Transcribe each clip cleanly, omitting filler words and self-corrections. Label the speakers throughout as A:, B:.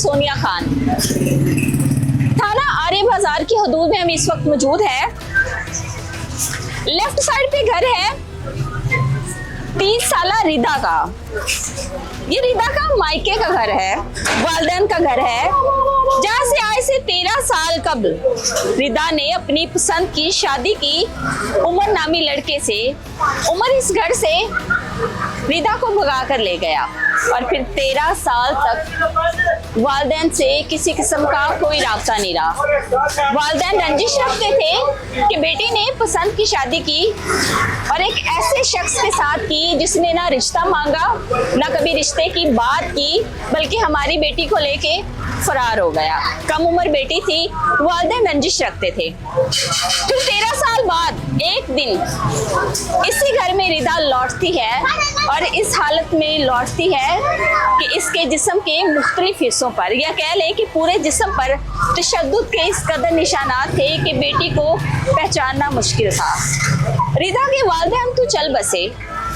A: सोनिया खान। थाना आर्य बाजार की हदूद में हम इस वक्त मौजूद है। लेफ्ट साइड पे घर है 30 साला रिदा का। ये रिदा का मायके का घर है, वालिदैन का घर है, जहाँ से आज से 13 साल कबल रिदा ने अपनी पसंद की शादी की उमर नामी लड़के से। उमर इस घर से रिदा को भगा कर ले गया और फिर 13 साल तक वालिदैन से किसी किस्म का कोई राब्ता नहीं रहा। वालिदैन रंजिश रखते थे कि बेटी ने पसंद की शादी की और एक ऐसे शख्स के साथ की जिसने ना रिश्ता मांगा, ना कभी रिश्ते की बात की, बल्कि हमारी बेटी को लेके फरार हो गया। कम उम्र बेटी थी, वालिदैन रंजिश रखते थे। फिर 13 साल बाद एक दिन इसी घर में रिदा लौटती है और इस हालत में लौटती है कि इसके जिस्म के मुख्तलिफ हिस्सों पर, या कह लें कि पूरे जिस्म पर तशद्दुद के इस कदर निशानात थे कि बेटी को पहचानना मुश्किल था। रिदा के वालिदैन तो चल बसे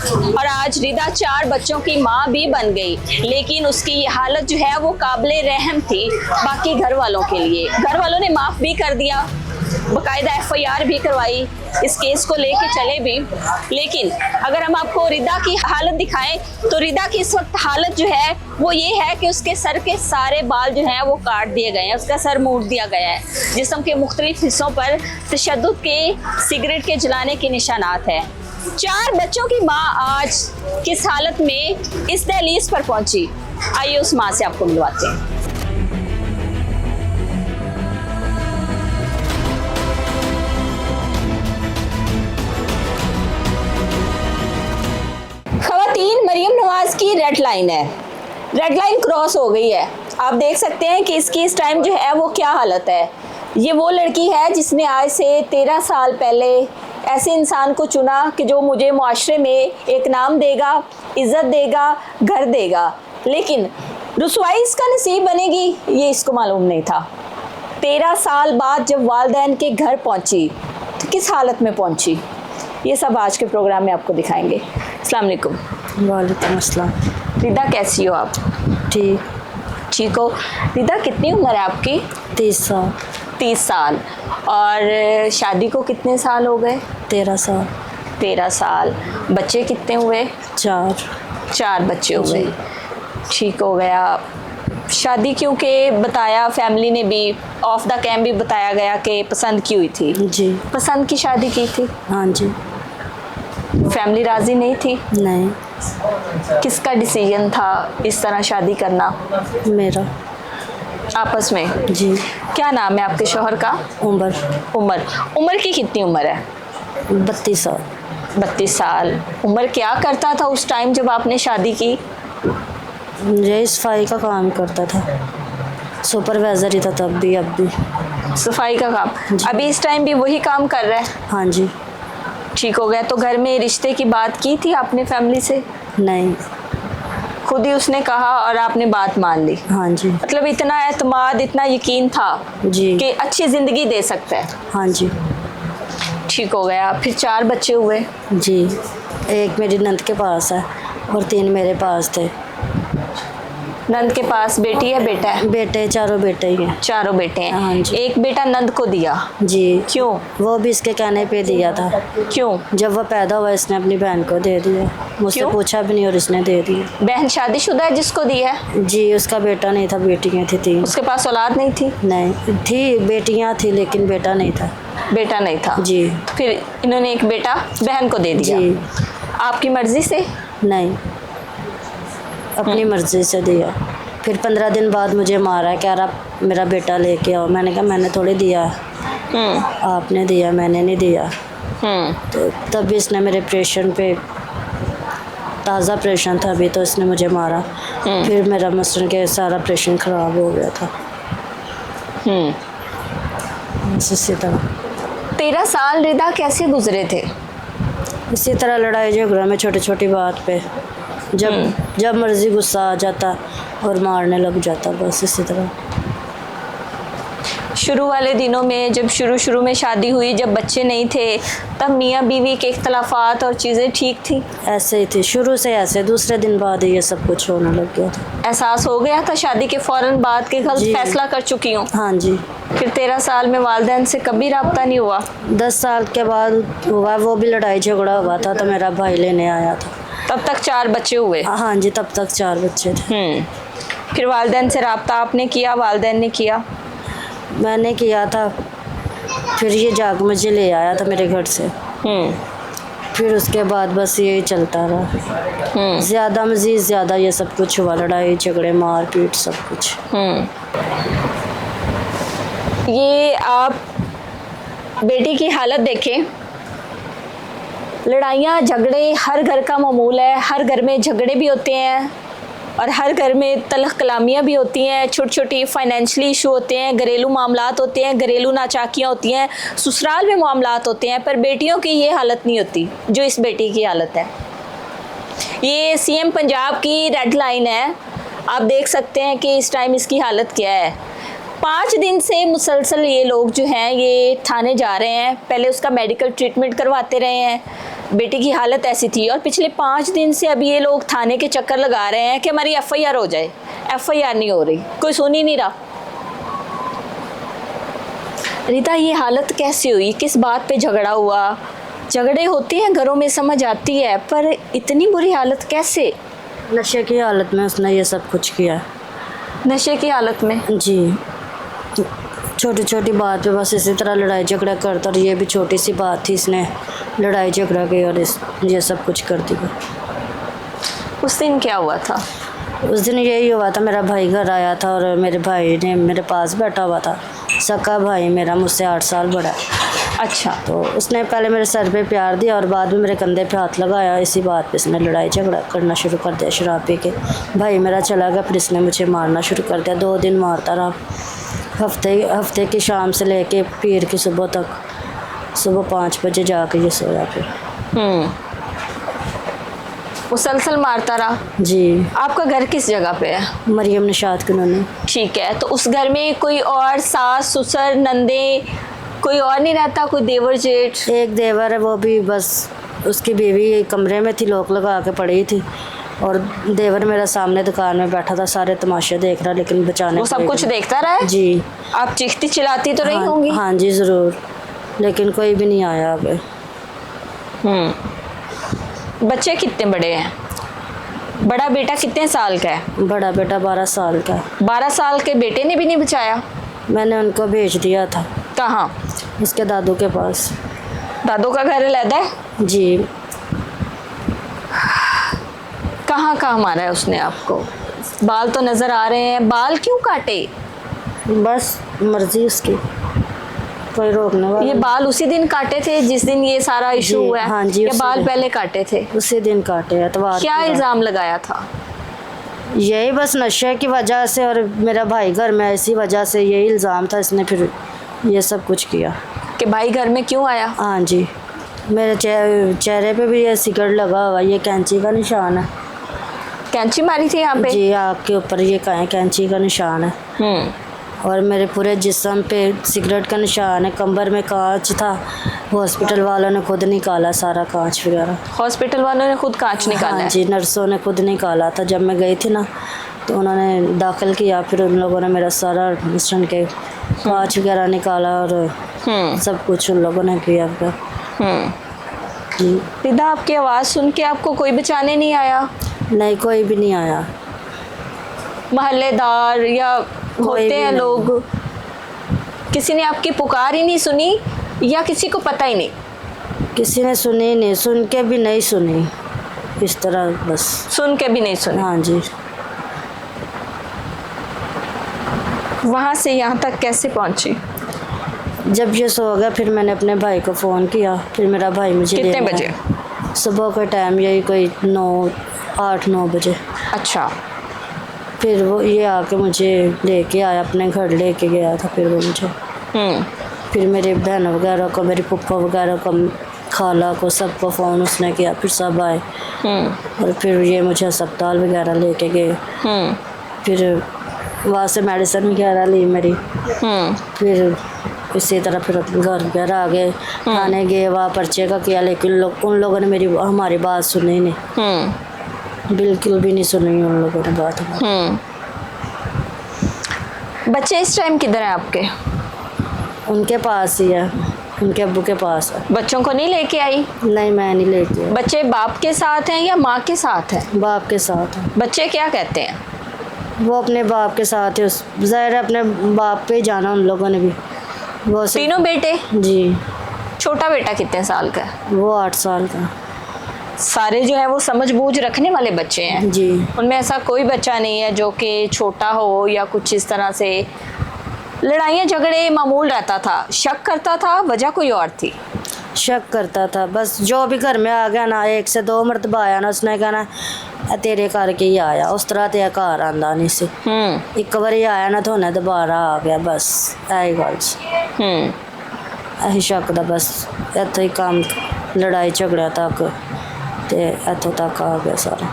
A: और आज रिदा 4 बच्चों की माँ भी बन गई, लेकिन उसकी ये हालत जो है वो काबिले रहम थी बाकी घर वालों के लिए। घर वालों ने माफ़ भी कर दिया, बाकायदा FIR भी करवाई, इस केस को लेके चले भी। लेकिन अगर हम आपको रिदा की हालत दिखाएं तो रिदा की इस वक्त हालत जो है वो ये है कि उसके सर के सारे बाल जो हैं वो काट दिए गए हैं, उसका सर मोड़ दिया गया है, जिस्म के मुख्तलिफ हिस्सों पर तशद्दुद के, सिगरेट के जलाने के निशानात हैं। 4 बच्चों की माँ आज किस हालत में इस दहलीज पर पहुंची, आइए उस माँ से आपको मिलवाते हैं। खवातीन, मरियम नवाज की रेड लाइन है, रेड लाइन क्रॉस हो गई है। आप देख सकते हैं कि इसकी इस टाइम जो है वो क्या हालत है। ये वो लड़की है जिसने आज से 13 साल पहले ऐसे इंसान को चुना कि जो मुझे मुआशरे में एक नाम देगा, इज्जत देगा, घर देगा, लेकिन रुसवाई इसका नसीब बनेगी ये इसको मालूम नहीं था। 13 साल बाद जब वालिदैन के घर पहुंची तो किस हालत में पहुंची, ये सब आज के प्रोग्राम में आपको दिखाएंगे। अस्सलाम वालेकुम।
B: वालेकुम अस्सलाम।
A: रिदा कैसी हो आप? ठीक हो। रिदा कितनी उम्र है आपकी?
B: 30 साल।
A: 30 साल। और शादी को कितने साल हो गए?
B: 13 साल।
A: 13 साल। बच्चे कितने हुए? 4 बच्चे हुए। ठीक हो गया। शादी क्योंकि बताया फैमिली ने भी, ऑफ द कैम भी बताया गया कि पसंद की हुई थी।
B: जी।
A: पसंद की शादी की थी?
B: हाँ जी।
A: फैमिली राजी नहीं थी?
B: नहीं।
A: किसका डिसीजन था इस तरह शादी करना?
B: मेरा।
A: आपस में?
B: जी।
A: क्या नाम है आपके शौहर का? उमर की कितनी उम्र है?
B: 32 साल।
A: 32 साल। उमर क्या करता था उस टाइम जब आपने शादी की?
B: ये सफाई का काम करता था, सुपरवाइजर ही था तब भी, अब भी
A: सफाई का काम। अभी इस टाइम भी वही काम कर रहा है?
B: हाँ जी।
A: ठीक हो गया। तो घर में रिश्ते की बात की थी आपने फैमिली से?
B: नहीं।
A: खुद ही उसने कहा और आपने बात मान ली?
B: हाँ जी।
A: मतलब इतना एतमाद, इतना यकीन था
B: जी
A: कि अच्छी जिंदगी दे सकता है?
B: हाँ जी।
A: ठीक हो गया। फिर 4 बच्चे हुए?
B: जी। एक मेरी नंद के पास है और 3 मेरे पास थे।
A: नंद के पास बेटी है बेटा है?
B: बेटे, चारों बेटे ही हैं।
A: चारों बेटे हैं।
B: हाँ जी।
A: एक बेटा नंद को दिया?
B: जी।
A: क्यों?
B: वो भी इसके कहने पे दिया था।
A: क्यों?
B: जब वो पैदा हुआ इसने अपनी बहन को दे दिया, मुझसे पूछा भी नहीं और इसने दे दिया।
A: बहन शादीशुदा है जिसको दिया है?
B: जी। उसका बेटा नहीं था, बेटियां थी 3।
A: उसके पास औलाद नहीं थी?
B: नहीं थी, बेटियां थी लेकिन बेटा नहीं था।
A: बेटा नहीं था।
B: जी।
A: फिर इन्होंने एक बेटा बहन को दे दिया?
B: जी।
A: आपकी मर्जी से?
B: नहीं, अपनी मर्जी से दिया। फिर 15 दिन बाद मुझे मारा, कह रहा मेरा बेटा लेके आओ। मैंने कहा मैंने थोड़ी दिया, आपने दिया, मैंने नहीं दिया। तो तब भी इसने मेरे ऑपरेशन पे, ताज़ा ऑपरेशन था अभी, तो इसने मुझे मारा। फिर मेरा मसलन के सारा ऑपरेशन ख़राब हो गया था। इसी तरह
A: 13 साल रिदा कैसे गुजरे थे?
B: इसी तरह लड़ाई झगड़ा में, छोटी छोटी बात पे, जब मर्जी गुस्सा आ जाता और मारने लग जाता, बस इसी तरह।
A: शुरू वाले दिनों में जब शुरू में शादी हुई, जब बच्चे नहीं थे, तब मियाँ बीवी के इख्तलाफात और चीज़ें ठीक थी?
B: ऐसे ही थी शुरू से, ऐसे दूसरे दिन बाद ही ये सब कुछ होने लग गया था।
A: एहसास हो गया था शादी के फ़ौरन बाद कि गलत
B: जी।
A: फैसला कर चुकी हूँ?
B: हाँ जी।
A: फिर 13 साल में वालिदैन से कभी रब्ता नहीं हुआ?
B: 10 साल के बाद हुआ, वो भी लड़ाई झगड़ा हुआ था तो मेरा भाई लेने आया था।
A: तब तक 4 बच्चे हुए?
B: हाँ जी, तब तक 4 बच्चे थे।
A: फिर वालिदैन से रब्ता आपने किया, वालिदैन ने किया?
B: मैंने किया था, फिर ये जाग मुझे ले आया था मेरे घर से। फिर उसके बाद बस यही चलता रहा। ज़्यादा मज़ीद ज़्यादा ये सब कुछ हुआ, लड़ाई झगड़े मार पीट सब कुछ।
A: ये आप बेटी की हालत देखें, लड़ाइयाँ झगड़े हर घर का मामूल है, हर घर में झगड़े भी होते हैं और हर घर में तलख कलामियाँ भी होती हैं, छोटी छोटी फाइनेंशियली इशू होते हैं, घरेलू मामलात होते हैं, घरेलू नाचाकियाँ होती हैं, ससुराल में मामलात होते हैं, पर बेटियों की ये हालत नहीं होती जो इस बेटी की हालत है। ये सीएम पंजाब की रेड लाइन है, आप देख सकते हैं कि इस टाइम इसकी हालत क्या है। 5 दिन से मुसलसल ये लोग जो हैं ये थाने जा रहे हैं, पहले उसका मेडिकल ट्रीटमेंट करवाते रहे हैं, बेटी की हालत ऐसी थी, और पिछले 5 दिन से अभी ये लोग थाने के चक्कर लगा रहे हैं कि हमारी एफआईआर हो जाए। एफआईआर नहीं हो रही, कोई सुन ही नहीं रहा। रीता, ये हालत कैसे हुई? किस बात पे झगड़ा हुआ? झगड़े होते हैं घरों में, समझ आती है, पर इतनी बुरी हालत कैसे?
B: नशे की हालत में उसने ये सब कुछ किया।
A: नशे की हालत में?
B: जी, छोटी छोटी बात पे बस इसी तरह लड़ाई झगड़ा करता, और ये भी छोटी सी बात थी, इसने लड़ाई झगड़ा की और ये सब कुछ कर दिया।
A: उस दिन क्या हुआ था?
B: उस दिन यही हुआ था, मेरा भाई घर आया था और मेरे भाई ने मेरे पास बैठा हुआ था, सका भाई मेरा, मुझसे 8 साल बड़ा है।
A: अच्छा।
B: तो उसने पहले मेरे सर पे प्यार दिया और बाद में मेरे कंधे पे हाथ लगाया। इसी बात पे इसने लड़ाई झगड़ा करना शुरू कर दिया शराब पी के। भाई मेरा चला गया, फिर इसने मुझे मारना शुरू कर दिया। 2 दिन मारता रहा, हफ्ते की शाम से लेके पीर की सुबह तक। सुबह 5 बजे जाके ये सोया फिर।
A: मुसलसल मारता रहा?
B: जी।
A: आपका घर किस जगह पे है?
B: मरियम निशात कॉलोनी।
A: ठीक है, तो उस घर में कोई और सास ससुर नंदे कोई और नहीं रहता? कोई देवर जेठ?
B: एक देवर है, वो भी बस उसकी बीवी कमरे में थी, लॉक लगा के पड़ी थी, और देवर मेरा सामने दुकान में बैठा था, सारे तमाशे देख रहा, लेकिन बचाने
A: वो सब कुछ देखता रहा है?
B: जी।
A: आप चीखती चिल्लाती तो रही
B: हाँ,
A: होंगी?
B: हाँ जी ज़रूर, लेकिन कोई भी नहीं आया अभी।
A: बच्चे कितने बड़े हैं? बड़ा बेटा कितने साल का है?
B: बड़ा बेटा 12 साल का।
A: 12 साल के बेटे ने भी नहीं बचाया?
B: मैंने उनको भेज दिया था।
A: कहाँ?
B: उसके दादू के पास।
A: दादू का घर अलग है?
B: जी।
A: कहाँ कहाँ मारा है उसने आपको? बाल तो नज़र आ रहे हैं, बाल क्यों काटे?
B: बस मर्जी उसकी, कोई रोकने वाला।
A: ये बाल उसी दिन काटे थे जिस दिन ये सारा इशू
B: जी,
A: हुआ है?
B: हाँ जी,
A: ये
B: उसी
A: बाल
B: दिन।
A: पहले काटे थे?
B: उसी दिन काटे, एतवार।
A: क्या इल्ज़ाम लगाया था?
B: यही बस नशे की वजह से, और मेरा भाई घर में इसी वजह से यही इल्ज़ाम था, इसने फिर ये सब कुछ किया।
A: कि भाई घर में क्यों आया?
B: हाँ जी, मेरे चेहरे पे भी ये सिगरेट लगा हुआ, ये कैंची का निशान है।
A: कैंची मारी थी यहाँ पे?
B: जी, आँख के ऊपर ये कैंची का निशान है। और मेरे पूरे जिस्म पे सिगरेट का निशान है। कमर में कांच था, हॉस्पिटल वालों ने खुद निकाला सारा कांच वगैरह।
A: हॉस्पिटल वालों ने खुद कांच निकाला?
B: हाँ जी, नर्सों ने खुद निकाला था। जब मैं गई थी ना तो उन्होंने दाखिल किया, फिर उन लोगों ने मेरा सारा मिश्रण के कांच वगैरह निकाला और सब कुछ उन लोगों ने किया।
A: रिदा, आपकी आवाज़ सुन के आपको कोई बचाने नहीं आया?
B: नहीं, कोई भी नहीं आया।
A: मोहल्लेदार या होते हैं लोग, किसी ने आपकी पुकार ही नहीं सुनी या किसी को पता ही नहीं?
B: किसी ने सुनी नहीं, सुन के भी नहीं सुनी, इस तरह बस।
A: सुन के भी नहीं सुनी?
B: हाँ जी।
A: वहाँ से यहाँ तक कैसे पहुँची?
B: जब ये सो गया फिर मैंने अपने भाई को फ़ोन किया, फिर मेरा भाई मुझे
A: कितने
B: लेने
A: बजे?
B: आया। सुबह का टाइम, यही कोई 8-9 बजे।
A: अच्छा।
B: फिर वो ये आके मुझे लेके आया, अपने घर लेके गया था। फिर वो मुझे फिर मेरी बहन वगैरह को, मेरी पप्पा वगैरह को, खाला को, सबको फ़ोन उसने किया, फिर सब आए और फिर ये मुझे अस्पताल वगैरह लेके गए। फिर वहाँ से मेडिसिन वगैरह ली मेरी, फिर इसी तरह फिर घर वगैरह आ गए, थाने गए, वहाँ पर्चे का किया, लेकिन उन लोगों ने हमारी बात सुनी ही नहीं, बिल्कुल भी नहीं सुनी उन लोगों ने बात।
A: बच्चे इस टाइम किधर हैं आपके?
B: उनके पास ही है, उनके अब्बू के पास है।
A: बच्चों को नहीं लेके आई?
B: नहीं, मैं नहीं लेके आई।
A: बच्चे बाप के साथ हैं या माँ के साथ हैं?
B: बाप के साथ है।
A: बच्चे क्या कहते हैं?
B: वो अपने बाप के साथ है, ज़ाहिर है अपने बाप पे ही जाना उन लोगों ने भी। वो
A: तीनों बेटे?
B: जी।
A: छोटा बेटा कितने साल का है?
B: वो 8 साल का।
A: सारे जो है वो समझ बूझ रखने वाले बच्चे हैं
B: जी।
A: उनमें ऐसा कोई बच्चा नहीं है जो कि छोटा हो या कुछ इस तरह से लड़ाइयाँ झगड़े मामूल रहता था, शक करता था, वजह कोई और थी?
B: शक करता था बस, जो भी घर में आ गया ना, 1 से 2 मरतबा आया ना, उसने कहना तेरे करके ही आया, उस तरह ते घर आंदा नहीं सी। एक बारी आया ना तो उन्हें दोबारा आ गया, बस यही गल यही शक दा, बस इतों ही काम लड़ाई झगड़िया तक ते इतों तक आ गया सारा।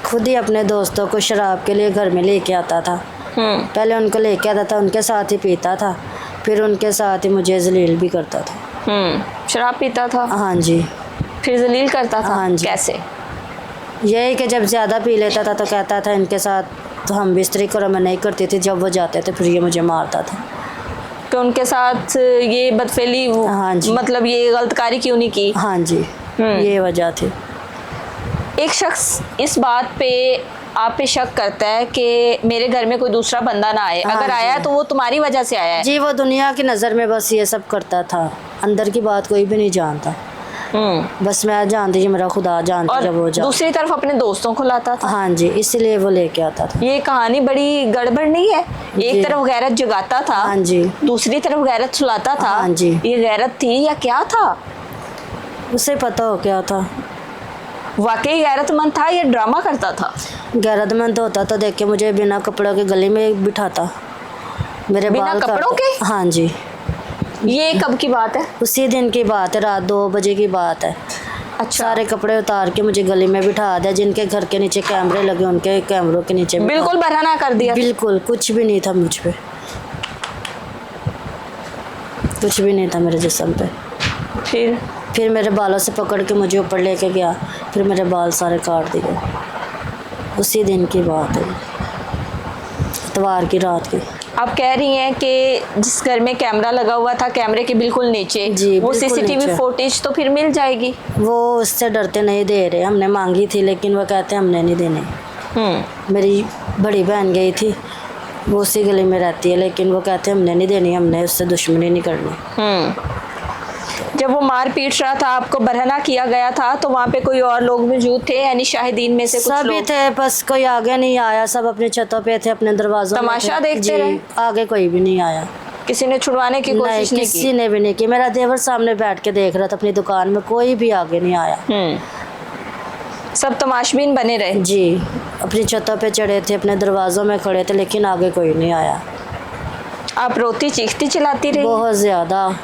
B: खुद ही अपने दोस्तों को शराब के लिए घर में लेके आता था, पहले उनको लेके आता था, उनके साथ ही पीता था, फिर उनके साथ ही मुझे जलील भी करता था।
A: शराब पीता था?
B: हाँ जी।
A: फिर जलील करता था?
B: हाँ जी।
A: कैसे?
B: यही कि जब ज़्यादा पी लेता था तो कहता था इनके साथ तो हम बिस्तरी करो, मैं नहीं करती थी, जब वो जाते थे फिर ये मुझे मारता था।
A: तो उनके साथ ये बदफेली,
B: हाँ जी,
A: मतलब ये गलतकारी क्यों नहीं की?
B: हाँ जी, ये वजह थी।
A: एक शख्स इस बात पे आप पे शक करता है कि मेरे घर में कोई दूसरा बंदा ना आए, अगर आया तो वो तुम्हारी वजह से आया है।
B: जी, वो दुनिया की नज़र में बस ये सब करता था, अंदर की बात कोई भी नहीं जानता। बस मैं जानती जी, मेरा खुदा जानता। जब वो
A: दूसरी तरफ अपने दोस्तों को लाता था।
B: हाँ जी, इसलिए वो लेके आता था।
A: ये कहानी बड़ी गड़बड़ नहीं है? एक तरफ गैरत जगाता था,
B: हाँ जी,
A: दूसरी तरफ गैरत सुलाता था।
B: हाँ जी।
A: ये गैरत थी या क्या था?
B: उसे पता हो क्या था।
A: वाकई गैरतमंद था या ड्रामा करता था?
B: गैरतमंद होता तो देख के मुझे बिना कपड़ों के गली में बिठाता, मेरे
A: बिना
B: बाल
A: कपड़ों के?
B: हाँ जी।
A: ये कब की बात है?
B: उसी दिन की बात है, रात 2 बजे की बात है।
A: अच्छा।
B: सारे कपड़े उतार के मुझे गली में बिठा दिया, जिनके घर के नीचे कैमरे लगे उनके कैमरों के नीचे
A: बिल्कुल बरहना कर दिया?
B: बिल्कुल, कुछ भी नहीं था मुझ पे, कुछ भी नहीं था मेरे जिस्म पे। फिर मेरे बालों से पकड़ के मुझे ऊपर लेके गया, फिर मेरे बाल सारे काट दिए। उसी दिन की बात है, इतवार की रात की।
A: आप कह रही हैं कि जिस घर में कैमरा लगा हुआ था, कैमरे के बिल्कुल नीचे,
B: जी,
A: वो
B: बिल्कुल
A: सीसीटीवी
B: नीचे।
A: फुटेज तो फिर मिल जाएगी?
B: वो उससे डरते नहीं दे रहे, हमने मांगी थी लेकिन वो कहते हमने नहीं देने। मेरी बड़ी बहन गई थी, वो उसी गली में रहती है, लेकिन वो कहते हमने नहीं देनी, हमने उससे दुश्मनी नहीं करनी।
A: जब वो मार पीट रहा था, आपको बरहना किया गया था, तो वहाँ पे कोई और लोग मौजूद थे, यानी शाहिदीन में से कुछ
B: सभी
A: लोग?
B: थे, बस कोई आगे नहीं आया, सब अपनी छतों पे थे, अपने दरवाजों में
A: तमाशा
B: थे।
A: देखते रहे?
B: आगे कोई भी नहीं आया,
A: किसी ने छुड़वाने की कोशिश नहीं
B: किसी ने भी नहीं की। मेरा देवर सामने बैठ के देख रहा था अपनी दुकान में, कोई भी आगे नहीं आया।
A: सब तमाशबीन बने रहे?
B: जी, अपनी छतों पे चढ़े थे, अपने दरवाजों में खड़े थे, लेकिन आगे कोई नहीं आया।
A: आप रोती चीखती चिल्लाती रही?
B: बहुत ज़्यादा।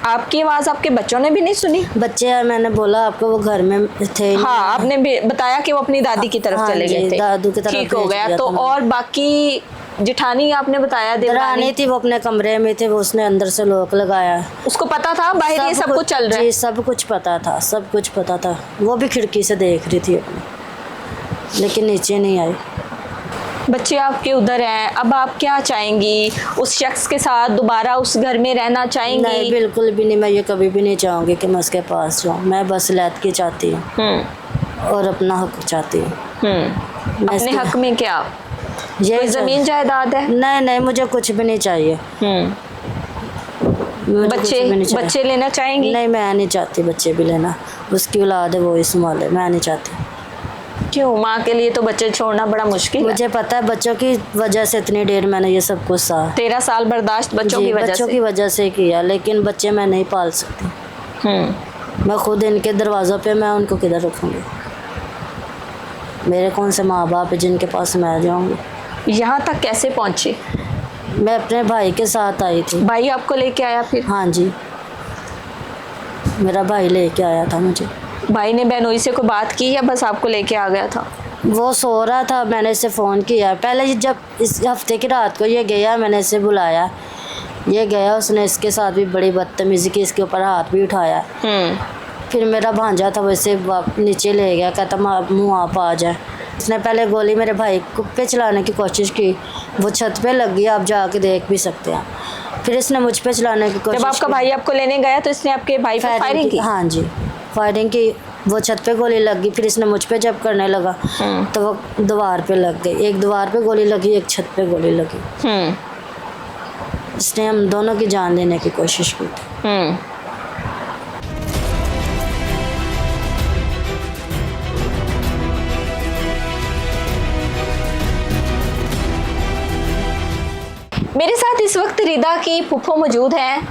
A: आपकी आवाज़ आपके बच्चों ने भी नहीं सुनी?
B: बच्चे, मैंने बोला आपको, वो घर में थे।
A: हाँ, आपने भी बताया कि वो अपनी दादी की तरफ चले गए थे।
B: दादू की तरफ
A: ठीक हो
B: भेज
A: गया।
B: दिया
A: तो
B: था
A: और बाकी जिठानी आपने बताया,
B: देवरानी थी, वो अपने कमरे में थे, वो उसने अंदर से लॉक लगाया।
A: उसको पता था बाहर ये सब कुछ चल रहा है?
B: जी, सब कुछ पता था, सब कुछ पता था। वो भी खिड़की से देख रही थी अपनी, लेकिन नीचे नहीं आई।
A: बच्चे आपके उधर हैं, अब आप क्या चाहेंगी? उस शख्स के साथ दोबारा उस घर में रहना चाहेंगी?
B: नहीं, बिल्कुल भी नहीं। मैं ये कभी भी नहीं चाहूँगी कि मैं उसके पास जाऊँ। मैं बस लैदगी चाहती हूँ और अपना हक चाहती हूँ।
A: अपने हक में क्या?
B: ये
A: ज़मीन जायदाद है?
B: नहीं नहीं, मुझे कुछ भी नहीं चाहिए।
A: बच्चे लेना चाहेंगी?
B: नहीं, मैं नहीं चाहती बच्चे भी लेना, उसकी औलाद है वो ही संभाले, मैं नहीं चाहती।
A: क्यों? माँ के लिए तो बच्चे छोड़ना बड़ा मुश्किल है।
B: मुझे पता है, बच्चों की वजह से इतनी देर मैंने ये सब कुछ सहा।
A: 13 साल बर्दाश्त बच्चों की वजह से?
B: बच्चों की वजह से किया, लेकिन बच्चे मैं नहीं पाल सकती। मैं खुद इनके दरवाज़ों पे, मैं उनको किधर रखूँगी? मेरे कौन से माँ बाप है जिनके पास मैं जाऊँगी?
A: यहाँ तक कैसे पहुँची?
B: मैं अपने भाई के साथ आई थी।
A: भाई आपको लेके आया फिर?
B: हाँ जी, मेरा भाई लेके आया था मुझे।
A: भाई ने बहनोई से कोई बात की या बस आपको लेके आ गया था?
B: वो सो रहा था, मैंने इसे फ़ोन किया। पहले जब इस हफ्ते की रात को ये गया, मैंने इसे बुलाया, ये गया, उसने इसके साथ भी बड़ी बदतमीज़ी की, इसके ऊपर हाथ भी उठाया। फिर मेरा भांजा था, वैसे नीचे ले गया, कहता मुँह आप आ जाए। उसने पहले गोली मेरे भाई को पे चलाने की कोशिश की, वो छत पे लग गई, आप जाके देख भी सकते हैं। फिर इसने मुझ पे चलाने की कोशिश।
A: जब आपका भाई आपको लेने गया तो इसने आपके भाई पर फायरिंग की?
B: हाँ जी, फायरिंग की। वो छत पे गोली लग गई, फिर इसने मुझ पे जब करने लगा तो वो दीवार पे लग गई। एक दीवार पे गोली लगी, एक छत पे गोली लगी। इसने हम दोनों की जान लेने की कोशिश की।
A: मेरे साथ इस वक्त रिदा की फूफो मौजूद हैं।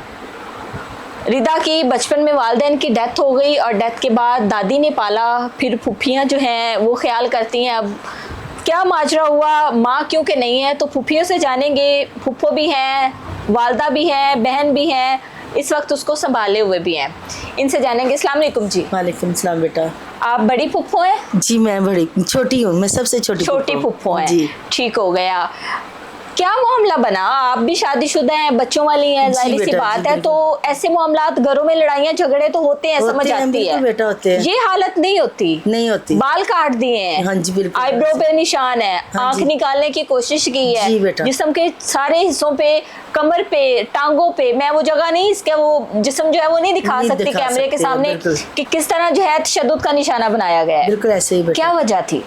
A: रिदा की बचपन में वालिदैन की डेथ हो गई और डेथ के बाद दादी ने पाला, फिर फूफियाँ जो हैं वो ख्याल करती हैं। अब क्या माजरा हुआ, माँ क्यों के नहीं है, तो फूफियों से जानेंगे। फूफो भी हैं, वालदा भी हैं, बहन भी हैं, इस वक्त उसको संभाले हुए भी हैं। इनसे जानेंगे। अस्सलाम वालेकुम जी।
C: वालेकुम सलाम बेटा।
A: आप बड़ी फूफो हैं?
C: जी मैं बड़ी छोटी हूँ, मैं सबसे छोटी
A: फूफो हैं
C: जी।
A: ठीक हो गया। क्या मामला बना, आप भी शादीशुदा हैं, बच्चों वाली हैं, जाहिर सी बात है, तो ऐसे मामलात, घरों में लड़ाइयाँ झगड़े तो होते हैं, समझ आती है।
C: बेटा होते हैं।
A: ये हालत नहीं होती। बाल काट दिए हैं,
C: हाँ जी बिल्कुल।
A: आईब्रो पे निशान है,
C: हाँ
A: आंख निकालने की कोशिश की है,
C: जी बेटा।
A: जिस्म के सारे हिस्सों पे, कमर पे, टांगों पे, मैं वो जगह नहीं, इसके वो जिस्म जो है वो नहीं दिखा सकती कैमरे के सामने कि किस तरह जो है तशद्दुद का निशाना बनाया गया है।
C: बिल्कुल ऐसे ही बेटा।
A: क्या वजह थी?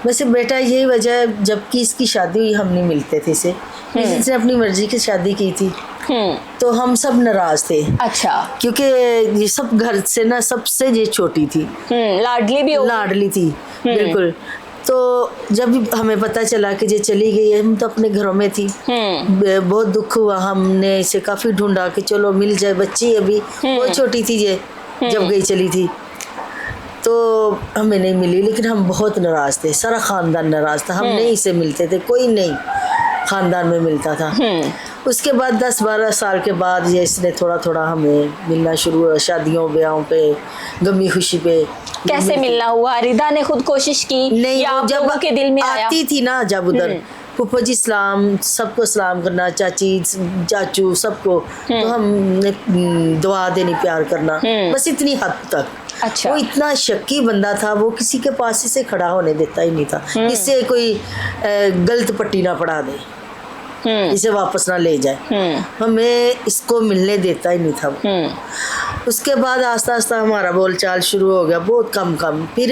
C: वैसे बेटा यही वजह है, जबकि इसकी शादी हुई हम नहीं मिलते थे इसे, इसने अपनी मर्जी की शादी की थी, तो हम सब नाराज थे।
A: अच्छा।
C: क्योंकि ये सब घर से ना सबसे ये छोटी थी, लाडली थी बिल्कुल। तो जब हमें पता चला कि ये चली गई है, हम तो अपने घरों में थी, बहुत दुख हुआ। हमने इसे काफी ढूंढा कि चलो मिल जाए, बच्ची अभी बहुत छोटी थी ये जब गई चली थी, तो हमें नहीं मिली। लेकिन हम बहुत नाराज थे, सारा खानदान नाराज था, हम नहीं इसे मिलते थे, कोई नहीं खानदान में मिलता था। उसके बाद 10-12 साल के बाद ये इसने थोड़ा थोड़ा हमें मिलना शुरू हुआ, शादियों ब्याहों पे, गमी खुशी पे।
A: कैसे मिलना हुआ? रिदा ने खुद कोशिश की
C: नहीं,
A: या
C: जब
A: के दिल में
C: आती थी ना, जब उधर फूफो जी सलाम, सबको सलाम करना, चाची चाचू सबको, तो हमने दुआ देनी, प्यार करना, बस इतनी हद तक।
A: अच्छा।
C: वो इतना शक्की बंदा था, वो किसी के पास इसे खड़ा होने देता ही नहीं था, इससे कोई गलत पट्टी ना पड़ा दे, इसे वापस ना ले जाए, हमें इसको मिलने देता ही नहीं था। उसके बाद आस्ता आस्ता हमारा बोलचाल शुरू हो गया, बहुत कम। फिर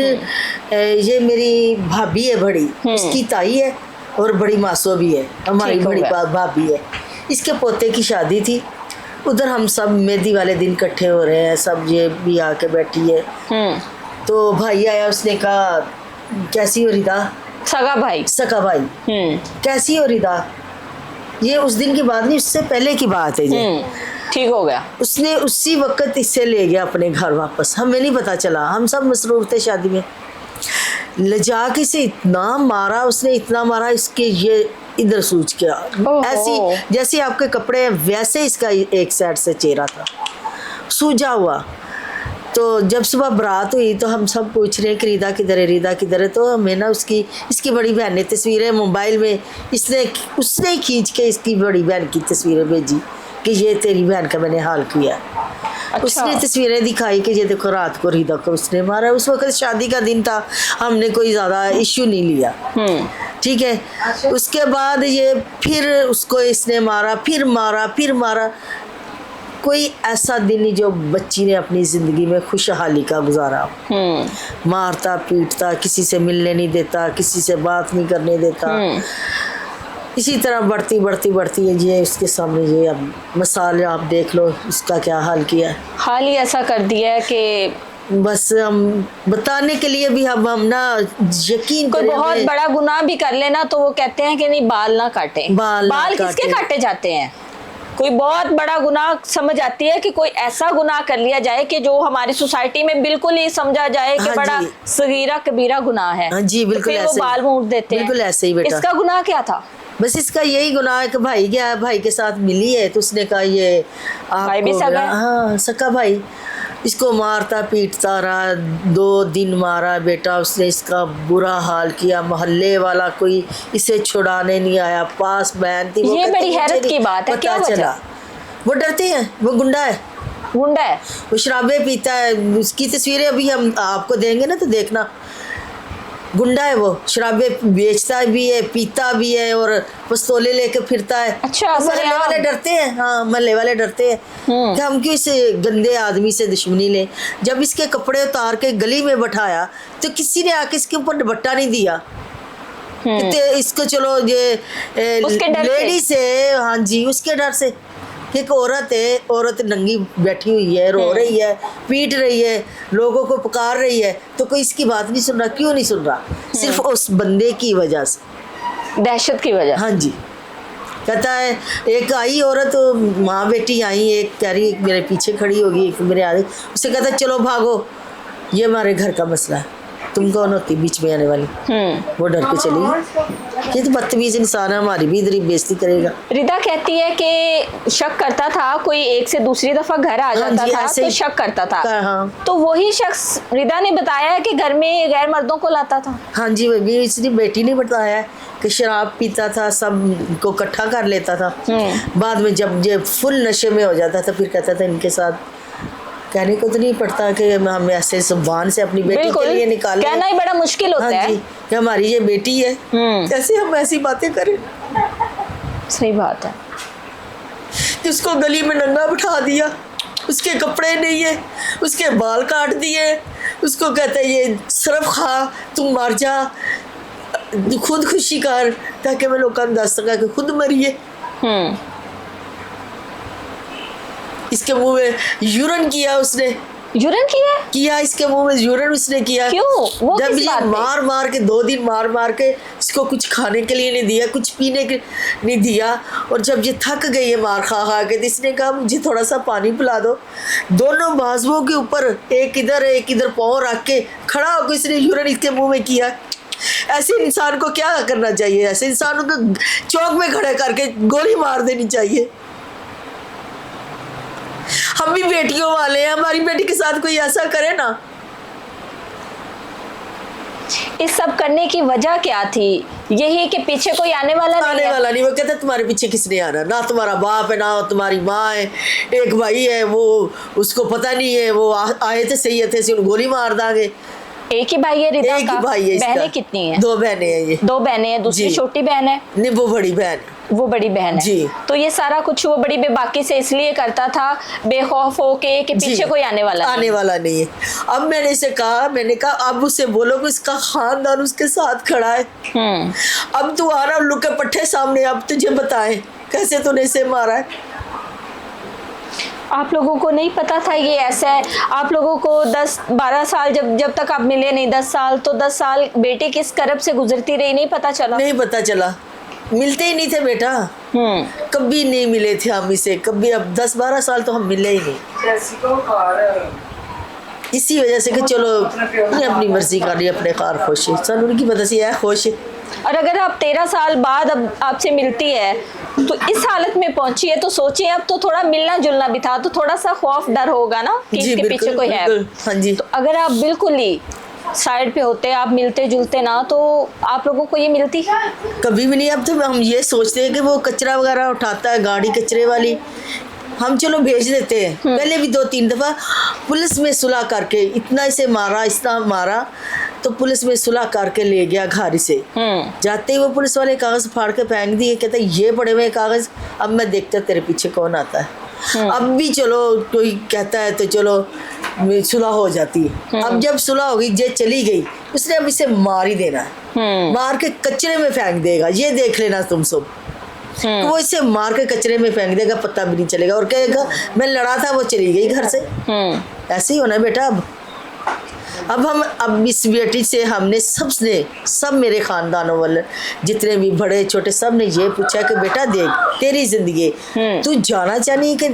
C: ये मेरी भाभी है बड़ी, उसकी ताई है और बड़ी मासो भी है, हमारी बड़ी भाभी है। इसके पोते की शादी थी, उधर हम सब मेहंदी वाले दिन इकट्ठे हो रहे हैं, सब ये भी आके बैठी है। तो भाई आया, उसने कहा कैसी हो रिदा?
A: सगा भाई
C: कैसी हो रिदा? ये उस दिन की बात नहीं, उससे पहले की बात है ये।
A: ठीक हो गया।
C: उसने उसी वक्त इससे ले गया अपने घर वापस, हमें नहीं पता चला, हम सब मसरूफ थे शादी में। ले जाके से इतना मारा उसने, इतना मारा, इसके ये इधर सूझ गया, ऐसी जैसे आपके कपड़े हैं वैसे इसका एक साइड से चेहरा था सूजा हुआ। तो जब सुबह बारात हुई तो हम सब पूछ रहे हैं कि रिदा किधर है, तो हमें ना इसकी बड़ी बहन ने तस्वीरें मोबाइल में उसने खींच के इसकी बड़ी बहन की तस्वीरें भेजी कि ये तेरी बहन का मैंने हाल किया। अच्छा। उसने तस्वीरें दिखाई कि ये देखो रात को रिदा को उसने मारा। उस वक्त शादी का दिन था, हमने कोई ज़्यादा इश्यू नहीं लिया, ठीक है। उसके बाद ये फिर उसको इसने मारा, फिर मारा। कोई ऐसा दिन नहीं जो बच्ची ने अपनी ज़िंदगी में खुशहाली का गुजारा। मारता पीटता, किसी से मिलने नहीं देता, किसी से बात नहीं करने देता। इसी तरह बढ़ती है ये उसके सामने। ये अब मिसाल आप देख लो, इसका क्या हाल किया,
A: हाल ही ऐसा कर दिया है कि
C: बस हम बताने के लिए भी हम ना यकीन
A: कोई बहुत बड़ा गुनाह भी कर लेना तो वो कहते हैं कि नहीं बाल ना काटे। बाल किसके काटे जाते हैं? कोई बहुत बड़ा गुनाह समझ आती है कि कोई ऐसा गुनाह कर लिया जाए कि जो हमारी सोसाइटी में बिल्कुल ही समझा जाए कि बड़ा सगीरा कबीरा गुनाह है।
C: हाँ जी बिल्कुल
A: तो वो बाल मूड़ देते हैं।
C: बिल्कुल ऐसे ही बेटा।
A: इसका गुनाह क्या था?
C: बस इसका यही गुनाह है कि भाई के साथ मिली है, तो उसने कहा ये
A: भाई भी सगा है?
C: हाँ सका भाई। इसको मारता पीटता रहा, 2 दिन मारा बेटा उसने, इसका बुरा हाल किया। मोहल्ले वाला कोई इसे छुड़ाने नहीं आया, पास बहन थी।
A: ये बड़ी हैरत की बात है, क्या
C: पता
A: वजह?
C: चला वो डरते हैं, वो गुंडा है,
A: गुंडा है।
C: वो शराबे पीता है। उसकी तस्वीरें अभी हम आपको देंगे ना तो देखना, गुंडा है वो, शराबे बेचता भी है, पीता भी है और पिस्तौलें लेके फिरता है।
A: अच्छा,
C: तो मोहल्ले
A: सरेआम।
C: वाले डरते हैं, हाँ मोहल्ले वाले डरते हैं कि हम क्यों इस गंदे आदमी से दुश्मनी लें। जब इसके कपड़े उतार के गली में बैठाया तो किसी ने आके इसके ऊपर दुपट्टा नहीं दिया। तो इसको चलो ये
A: उसके डर से?
C: लेडी से, हाँ जी उसके डर से कि एक औरत है, औरत नंगी बैठी हुई है, रो रही है, पीट रही है, लोगों को पुकार रही है, तो कोई इसकी बात नहीं सुन रहा। क्यों नहीं सुन रहा? सिर्फ उस बंदे की वजह से,
A: दहशत की वजह।
C: हाँ जी। कहता है एक आई औरत, माँ बेटी आई, एक कह रही एक मेरे पीछे खड़ी होगी, एक मेरे आगे, उसे कहता है चलो भागो, ये हमारे घर का मसला है, तुम कौन होती बीच में आने वाली? वो डर के चली गई। ये तो बदतमीज इंसान है, हमारी भी इधर ही बेइज्जती करेगा।
A: रिदा कहती है कि शक करता था, कोई एक से दूसरी दफा घर आ जाता
C: जी,
A: था
C: ऐसे
A: तो
C: ही।
A: शक करता था।
C: हाँ।
A: तो वही शख्स रिदा ने बताया है कि घर में गैर मर्दों को लाता था।
C: हाँ जी, वो भी इसकी बेटी ने बताया कि शराब पीता था, सब को इकट्ठा कर लेता था। बाद में जब ये फुल नशे में हो जाता था फिर कहता था इनके साथ। कहने को तो नहीं पड़ता कि हम ऐसे जुबान से अपनी बेटी के लिए निकालें,
A: कहना ही बड़ा मुश्किल होता
C: हाँ
A: है।
C: जी, कि हमारी ये बेटी है, कैसे हम ऐसी बातें करें।
A: सही बात है।
C: उसको गली में नंगा बिठा दिया, उसके कपड़े नहीं है, उसके बाल काट दिए, उसको कहते हैं ये सिर्फ खा, तुम मर जा, खुद खुशी कर, ताकि मैं लोगों को दस सका कि खुद मरिए। इसके मुंह में यूरन किया उसने,
A: यूरन
C: किया इसके मुंह में यूरन उसने किया।
A: क्यों? वो
C: जब
A: किस
C: ये
A: बात पे?
C: मार मार के 2 दिन मार मार के इसको कुछ खाने के लिए नहीं दिया, कुछ पीने के नहीं दिया, और जब ये थक गई है मार खा खा के तो इसने कहा मुझे थोड़ा सा पानी पिला दो। दोनों बाजुओं के ऊपर एक इधर पाँव रख के खड़ा होकर इसने यूरन इसके मुंह में किया। ऐसे इंसान को क्या करना चाहिए? ऐसे इंसानों को चौक में खड़े करके गोली मार देनी चाहिए। हम भी बेटियों वाले हैं, हमारी बेटी के साथ कोई ऐसा करे ना।
A: इस सब करने की वजह क्या थी? यही कि पीछे कोई आने वाला नहीं है।
C: वाला नहीं। वो कहता तुम्हारे पीछे किसने आना, ना तुम्हारा बाप है ना तुम्हारी माँ है, एक भाई है वो उसको पता नहीं है, वो आए थे सही थे, गोली मार दांगे।
A: एक ही भाई है रिदा
C: एक
A: का?
C: ही भाई है इसका।
A: बहनें कितनी हैं?
C: 2 बहनें हैं ये।
A: 2 बहनें हैं, दूसरी
C: जी।
A: छोटी बहन है?
C: नहीं वो बड़ी बहन।
A: वो बड़ी बहन है
C: जी।
A: तो ये सारा कुछ वो बड़ी बेबाकी से इसलिए करता था, बेखौफ होके कि पीछे कोई आने वाला नहीं
C: है। अब मैंने इसे कहा, मैंने कहा अब उसे बोलो कि इसका खानदान उसके साथ खड़ा है। अब तू आ रहा लुके पट्टे सामने, अब तुझे बताए कैसे तूने इसे मारा है।
A: आप लोगों को नहीं पता था ये ऐसा है? आप लोगों को 10-12 साल जब तक आप मिले नहीं, 10 साल तो 10 साल बेटी किस करब से गुजरती रही, नहीं पता चला?
C: नहीं पता चला, मिलते ही नहीं थे बेटा, कभी नहीं मिले थे हम इसे, कभी। अब 10-12 साल तो हम मिले ही नहीं, इसी वजह से कि चलो ये अपनी मर्जी कर रही है, अपने कार खुश है, चल उनकी वजह से है खुश है।
A: और अगर आप 13 साल बाद अब आपसे मिलती है तो इस हालत में पहुंची है तो सोचिए अब तो थोड़ा मिलना जुलना भी था, तो थोड़ा सा खौफ डर होगा ना कि
C: जी,
A: इसके पीछे कोई है।
C: हाँ जी।
A: तो अगर आप बिल्कुल ही साइड पे होते, आप मिलते जुलते ना, तो आप लोगों को ये मिलती?
C: कभी भी नहीं। अब तो हम ये सोचते हैं कि वो कचरा वगैरह उठाता है, गाड़ी कचरे वाली, हम चलो भेज देते हैं। पहले भी 2-3 दफ़ा पुलिस में सुलह करके, इतना इसे मारा, इतना मारा, तो पुलिस में सुलह करके ले गया घर से। जाते ही वो पुलिस वाले कागज फाड़ के फेंक दिए, कहते ये पड़े हुए कागज, अब मैं देखता तेरे पीछे कौन आता है। अब भी चलो कोई कहता है तो चलो सुलह हो जाती है। अब जब सुलह हो गई, जे चली गई, उसने अब इसे मार ही देना है, मार के कचरे में फेंक देगा, ये देख लेना तुम सब। तो वो इसे मार के कचरे में फेंक देगा, पता भी नहीं चलेगा, और कहेगा मैं लड़ा था, वो चली गई घर से। ऐसे ही होना बेटा। अब इस बेटी से हमने सब मेरे खानदानों वाले जितने भी बड़े छोटे सब ने ये पूछा कि बेटा देख तेरी जिंदगी, तू जाना चाहनी कि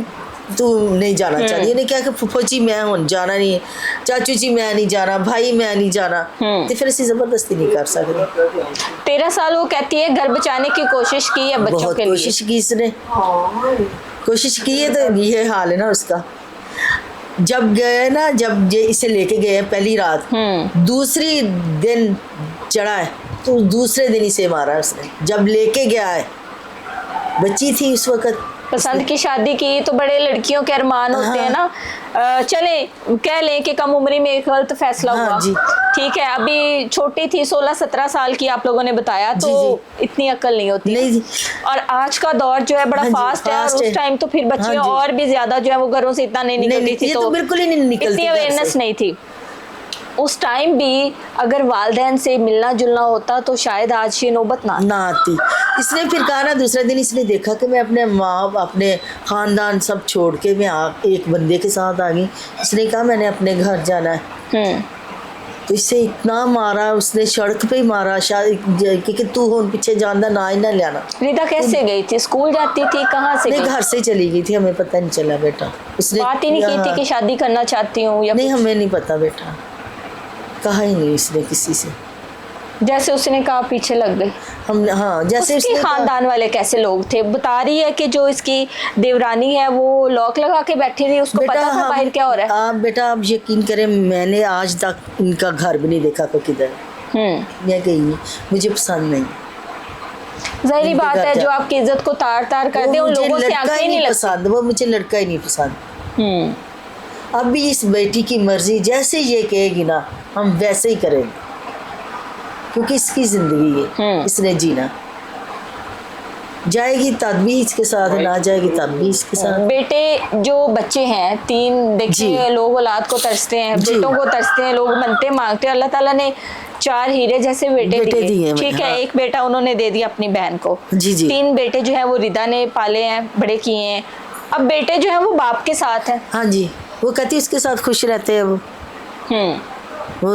C: तू नहीं जाना चाहती? ये नहीं क्या कि फुफो जी मैं हूँ जाना नहीं, चाचू जी मैं नहीं जाना, भाई मैं नहीं जाना, तो फिर ऐसी जबरदस्ती नहीं कर सकते।
A: 13 साल वो कहती है घर बचाने की कोशिश की है बच्चों
C: बहुत
A: के लिए।
C: कोशिश की इसने, कोशिश की है, तो ये हाल है ना उसका। जब गए ना, जब ये इसे लेके गए पहली रात, दूसरी दिन चढ़ा है तो दूसरे दिन इसे मारा उसने। जब लेके गया है, बच्ची थी उस वक्त,
A: पसंद की शादी की तो बड़े लड़कियों के अरमान होते हैं ना। चले कह लें कि कम उम्र में एक गलत फैसला हुआ,
C: जी।
A: ठीक है, अभी छोटी थी, 16-17 साल की आप लोगों ने बताया, तो
C: जी।
A: इतनी अक्ल नहीं होती।
C: नहीं जी।
A: और आज का दौर जो है बड़ा
C: हाँ जी,
A: फास्ट है, और
C: फास्ट
A: उस
C: है।
A: टाइम तो फिर
C: हाँ
A: बच्चियां
C: जी।
A: और भी ज्यादा जो है वो घरों से इतना नहीं निकलती थी,
C: ये तो बिल्कुल ही नहीं निकलती
A: इतनी
C: घर से।
A: अवेयरनेस नहीं थी उस टाइम भी। अगर वालिदैन से मिलना जुलना होता तो शायद आज ये नौबत ना
C: ना आती। इसने फिर कहा ना, दूसरे दिन इसने देखा कि मैं अपने माँ, अपने खानदान सब छोड़ के मैं एक बंदे के साथ आ गई। इसने कहा मैंने अपने घर जाना है। तो इसे इतना मारा उसने, सड़क पे ही मारा, शायद कि तू होन पीछे जानदा ना ही ना लेना।
A: रिदा कैसे गई थी? स्कूल जाती थी? कहाँ से
C: नहीं,
A: गई?
C: घर से चली गई थी, हमें पता नहीं चला बेटा। उसने
A: बात ही नहीं की थी कि शादी करना चाहती हूँ या
C: नहीं, हमें नहीं पता बेटा, कहा ही नहीं इसने किसी से।
A: जैसे उसने कहा पीछे लग गई।
C: हम हाँ, जैसे
A: उसके
C: उसने कहा-
A: खानदान वाले कैसे लोग थे? बता रही है कि जो इसकी देवरानी है वो लॉक लगा के बैठी थी, उसको
C: बेटा,
A: पता था बाहर क्या हो रहा है?
C: आप बेटा, आप यकीन करें, मैंने आज तक इनका घर भी नहीं देखा कि किधर है। मैं गई नहीं, मुझे पसंद नहीं।
A: जाहिर
C: इनके
A: बात
C: घर
A: है,
C: जा-
A: जो आपकी इज्जत को तार तार कर दे,
C: वो
A: उन
C: मुझे
A: लोगों से
C: लड़का
A: आंखें
C: ही
A: नहीं
C: नहीं
A: लगती।
C: पसंद, वो मुझे लड़का ही नहीं पसंद। अब भी इस बेटी की मर्जी, जैसे ये कहेगी ना हम वैसे ही करेंगे, क्योंकि इसकी जिंदगी है, इसने जीना। जाएगी तब भी इसके साथ, ना जाएगी तब भी इसके साथ।
A: बेटे जो बच्चे हैं 3, देखिए
C: जी।
A: लोग औलाद को तरसते हैं,
C: जी।
A: बेटों को तरसते हैं, लोग मनते मांगते हैं। अल्लाह ताला ने 4 हीरे जैसे बेटे
C: बेटे दिए
A: दिए,
C: हैं,
A: ठीक है।
C: हाँ।
A: एक बेटा उन्होंने दे दिया अपनी बहन को।
C: जी, जी।
A: 3 बेटे जो है वो रिदा ने पाले हैं, बड़े किए हैं। अब बेटे जो है वो बाप के साथ है।
C: हाँ जी, वो कहती उसके साथ खुश रहते हैं। वो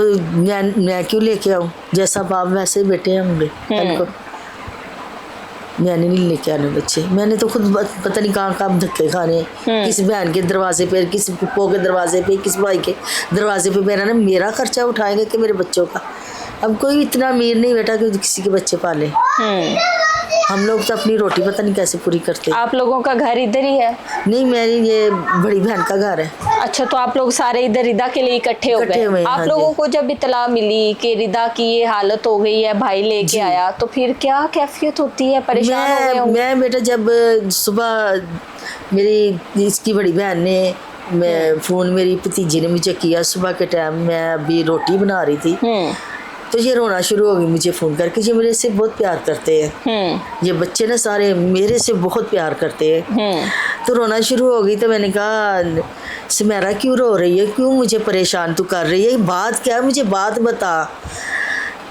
C: मैं क्यों लेके आऊँ, जैसा बाप वैसे बेटे हैं होंगे। कल को मैंने नहीं लेके आने बच्चे, मैंने तो खुद पता नहीं कहाँ कहाँ धक्के खाने, किस बहन के दरवाजे पे, किस पुप्पो के दरवाजे पे, किस भाई के दरवाजे पे। मेरा खर्चा उठाएंगे कि मेरे बच्चों का। अब कोई इतना अमीर नहीं बेटा कि किसी के बच्चे पाले। हम लोग तो अपनी रोटी पता नहीं कैसे पूरी करते।
A: आप लोगों का घर इधर ही है?
C: नहीं, मेरी ये बड़ी बहन का घर है।
A: अच्छा, तो आप लोग सारे इधर रिदा के लिए इकट्ठे हो
C: इकट्ठे हुए
A: गए।
C: हैं,
A: आप
C: हाँ
A: लोगों
C: जी।
A: को जब इतला मिली कि रिदा की ये हालत हो गई है, भाई लेके आया, तो फिर क्या कैफियत होती है? परेशान हो गए होंगे?
C: मैं बेटा, जब सुबह मेरी इसकी बड़ी बहन ने, मैं फ़ोन मेरी भतीजी ने मुझे किया सुबह के टाइम, मैं अभी रोटी बना रही थी, तो ये रोना शुरू हो गई मुझे फ़ोन करके। ये मेरे से बहुत प्यार करते हैं, ये बच्चे ना सारे मेरे से बहुत प्यार करते हैं। तो रोना शुरू हो गई, तो मैंने कहा सुमेरा क्यों रो रही है, क्यों मुझे परेशान तू कर रही है, बात क्या है, मुझे बात बता।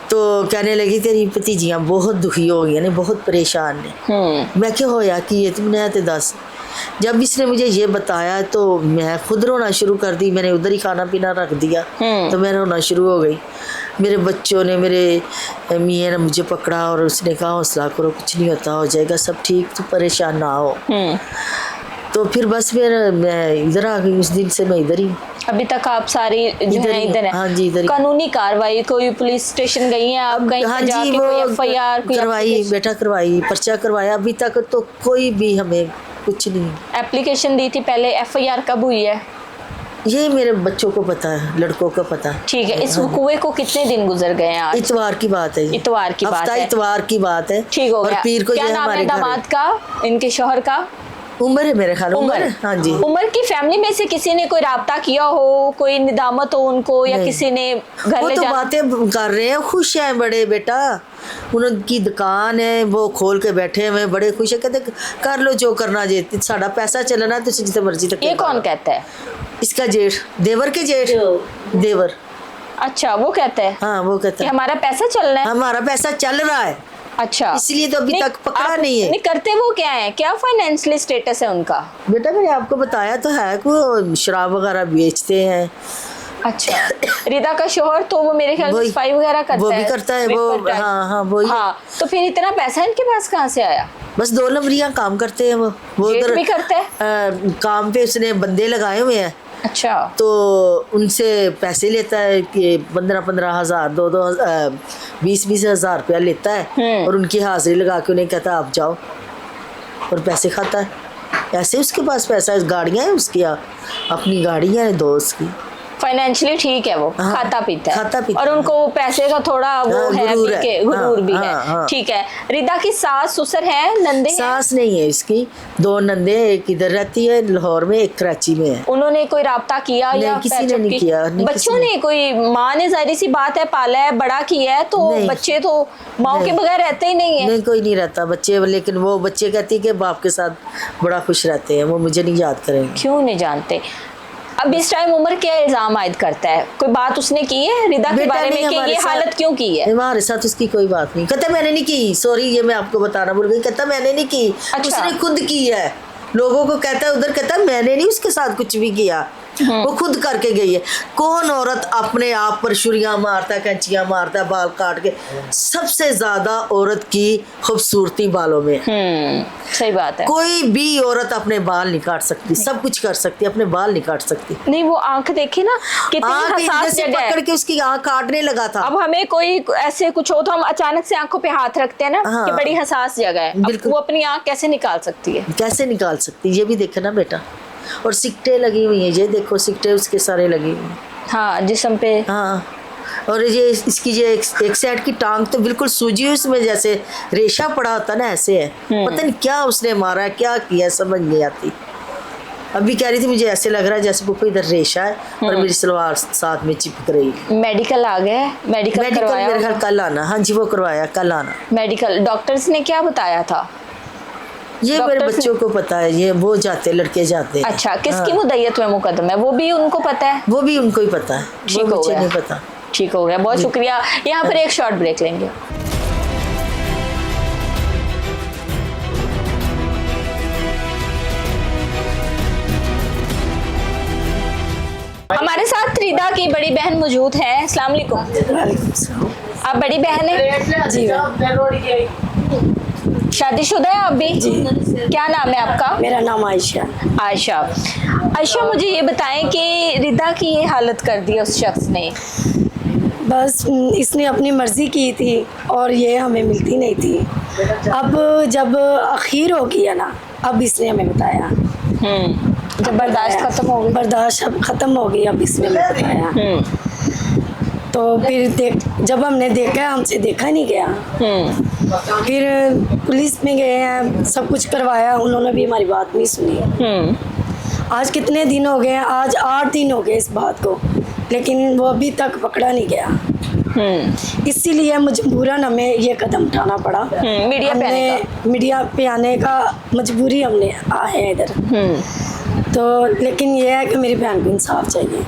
C: तो कहने लगी तेरी भतीजियाँ बहुत दुखी हो गई ने, बहुत परेशान ने। मैं क्या होया कि ये तुमने तो दस। जब इसने मुझे ये बताया तो मैं खुद रोना शुरू कर दी। मैंने उधर ही खाना पीना रख दिया, तो मैं रोना शुरू हो गई। मेरे बच्चों ने, मेरे मियाँ ने मुझे पकड़ा और उसने कहा हौसला करो, कुछ नहीं होता, हो जाएगा सब ठीक, तू परेशान ना हो। तो फिर बस फिर मैं इधर आ गई, उस दिन से मैं इधर ही।
A: अभी तक आप सारी जो है इधर है?
C: हाँ जी, इधर ही।
A: कानूनी कार्रवाई, कोई पुलिस स्टेशन गई हैं आप? कहीं
C: हाँ
A: पे
C: जी,
A: जाके
C: वो
A: कोई एफआईआर
C: करवाई बेटा, करवाई, पर्चा करवाया। अभी तक तो कोई भी हमें कुछ नहीं।
A: एप्लीकेशन दी थी पहले, एफआईआर कब हुई है?
C: ये मेरे बच्चों को पता है, लड़कों को पता है।
A: ठीक है। इस कुएं को कितने दिन गुजर गए हैं आज?
C: इतवार की बात है ये।
A: इतवार की बात
C: हफ्ता
A: है।
C: इतवार की बात है।
A: ठीक हो
C: और
A: गया।
C: पीर को
A: क्या
C: जो है
A: नाम है
C: हमारे घर है।
A: दामाद का, इनके शौहर का?
C: उमर है मेरे ख्याल, उमर। हाँ जी।
A: उमर की फैमिली में से किसी ने कोई राब्ता किया हो, कोई निदामत हो उनको, या
C: नहीं।
A: किसी ने घर
C: वो
A: ले
C: तो
A: जाना?
C: बातें कर रहे हैं, खुश हैं बड़े बेटा। उनकी दुकान है, वो खोल के बैठे हुए, बड़े खुश है। कहते कर लो जो करना जे, साड़ा पैसा चलना तो जितने मर्जी तक।
A: ये कौन कहता है?
C: इसका जेठ, देवर के जेठ, देवर।
A: अच्छा, वो कहता है
C: हाँ, वो कहता
A: कि
C: है
A: हमारा पैसा चल रहा है।
C: हमारा पैसा चल रहा है,
A: अच्छा,
C: इसलिए तो अभी तक पकड़ा
A: आप-
C: नहीं है।
A: नहीं करते वो क्या है, क्या फाइनेंशियली स्टेटस है उनका?
C: बेटा मैंने आपको बताया तो है कि वो शराब वगैरह बेचते हैं।
A: अच्छा। रिदा का शोहर तो वो मेरे ख्याल में
C: वही-
A: सफाई वगैरह करता है।
C: वो भी करता है, वो
A: स्वीपर टाइप।
C: हाँ वही।
A: हाँ, तो फिर इतना पैसा इनके पास कहाँ से आया?
C: बस 2 नंबरियां काम करते हैं वो
A: जेठ
C: उधर
A: भी करता है?
C: काम पे उसने बंदे लगाए हुए हैं,
A: अच्छा।
C: तो उनसे पैसे लेता है कि 15-15 हज़ार, 20-20 हज़ार रुपया लेता है, और उनकी हाजिरी लगा के उन्हें कहता है आप जाओ, और पैसे खाता है। ऐसे उसके पास पैसा है, गाड़ियाँ हैं उसकी, अपनी गाड़ियाँ हैं दोस्त की।
A: फाइनेंशियली ठीक है वो,
C: हाँ,
A: खाता पीता है,
C: खाता पीता
A: और उनको पैसे का थोड़ा वो
C: हाँ,
A: है
C: गुरूर
A: भी
C: है।
A: के गुरूर भी
C: हाँ,
A: है।
C: हाँ।
A: ठीक है। रिदा की सास ससुर है, नंदे हैं?
C: सास नहीं है इसकी, 2 नंदे, एक इधर रहती है लाहौर में, एक कराची में है।
A: उन्होंने कोई राब्ता किया
C: नहीं,
A: या
C: किसी ने नहीं किया, नहीं, किसी
A: बच्चों ने कोई, माँ ने जाहिर सी बात है पाला है, बड़ा किया है, तो
C: नहीं।
A: बच्चे तो माँ के
C: नहीं।
A: बगैर रहते ही नहीं है।
C: नहीं, कोई नहीं रहता बच्चे, लेकिन वो बच्चे कहती है कि बाप के साथ बड़ा खुश रहते हैं, वो मुझे नहीं याद करेंगे।
A: क्यों नहीं जानते? अब इस टाइम उम्र क्या इल्जाम आयद करता है? कोई बात उसने की है रिदा के
C: बेटा
A: बारे में
C: नहीं,
A: कि
C: हमारे
A: ये
C: साथ-
A: हालत क्यों की है?
C: हमारे साथ उसकी कोई बात नहीं, कहता मैंने नहीं की, सॉरी ये मैं आपको बताना भूल गई, कहता मैंने नहीं की।
A: अच्छा।
C: उसने खुद की है, लोगों को कहता है उधर, कहता मैंने नहीं उसके साथ कुछ भी किया, वो खुद करके गई है। कौन औरत अपने आप पर छुरियां मारता है, कैंचियां मारता है, बाल काट के? सबसे ज्यादा औरत की खूबसूरती बालों में है।
A: सही बात है।
C: कोई भी औरत अपने बाल नहीं काट सकती, सब कुछ कर सकती, अपने बाल नहीं काट सकती।
A: नहीं, वो आंख देखे ना कितनी
C: आँख
A: हसास
C: इधर से
A: जगह है।
C: पकड़ के उसकी आँख काटने लगा था।
A: अब हमें कोई ऐसे कुछ हो तो हम अचानक से आंखों पे हाथ रखते हैं ना,
C: हाँ।
A: कि बड़ी हसास जगह है। अब
C: बिल्कुल।
A: वो अपनी आंख कैसे निकाल सकती है?
C: कैसे निकाल सकती, ये भी देखे ना बेटा। और सिकटे लगी हुई हैं, ये देखो सिकटे उसके सारे लगे हुए हैं।
A: हाँ, जिस्म पे।
C: हाँ, और ये इसकी ये एक साइड की टांग तो बिल्कुल सूजी हुई, उसमें जैसे रेशा पड़ा होता ना, ऐसे है। पता नहीं क्या उसने मारा है, क्या किया, समझ नहीं आती। अभी कह रही थी मुझे ऐसे लग रहा है जैसे कोई इधर रेशा है और मेरी सलवार साथ में चिपक रही है।
A: मेडिकल आ गए? मेडिकल करवाया?
C: मेरे घर कल आना। हाँ जी, वो करवाया, कल आना।
A: मेडिकल डॉक्टर्स ने क्या बताया था?
C: ये मेरे
A: डॉक्टर्स
C: बच्चों को पता है, ये वो जाते, लड़के जाते हैं।
A: अच्छा, किसकी
C: हाँ,
A: मुद्दत में मुकदमा है वो भी उनको पता है?
C: वो भी उनको ही पता है,
A: ठीक
C: वो
A: हो
C: मुझे
A: गया।
C: नहीं पता।
A: ठीक हो गया, बहुत शुक्रिया। यहाँ पर एक शॉर्ट ब्रेक लेंगे। हमारे साथ रिदा की बड़ी बहन मौजूद है। अस्सलाम वालेकुम। आप बड़ी बहन है?
B: जी
A: शादीशुदा है आप भी?
B: जी।
A: क्या नाम है आपका?
B: मेरा नाम आयशा।
A: आयशा। आयशा, मुझे ये बताएं कि रिदा की ये हालत कर दी उस शख्स ने।
B: बस इसने अपनी मर्ज़ी की थी और ये हमें मिलती नहीं थी। अब जब आखिर हो गया ना, अब इसने हमें बताया।
A: जब बर्दाश्त खत्म हो गई।
B: बर्दाश्त अब ख़त्म हो गई, अब इसने हमें बताया। तो फिर जब हमने देखा, हमसे देखा नहीं गया। फिर पुलिस में गए हैं, सब कुछ करवाया, उन्होंने भी हमारी बात नहीं सुनी। आज कितने दिन हो गए हैं? आज 8 दिन हो गए इस बात को, लेकिन वो अभी तक पकड़ा नहीं गया। इसीलिए मजबूरन हमें ये कदम उठाना पड़ा।
A: मीडिया पे आने
B: हमने मीडिया पे आने का मजबूरी हमने आए हैं इधर। तो लेकिन ये है कि मेरी बहन को इंसाफ चाहिए।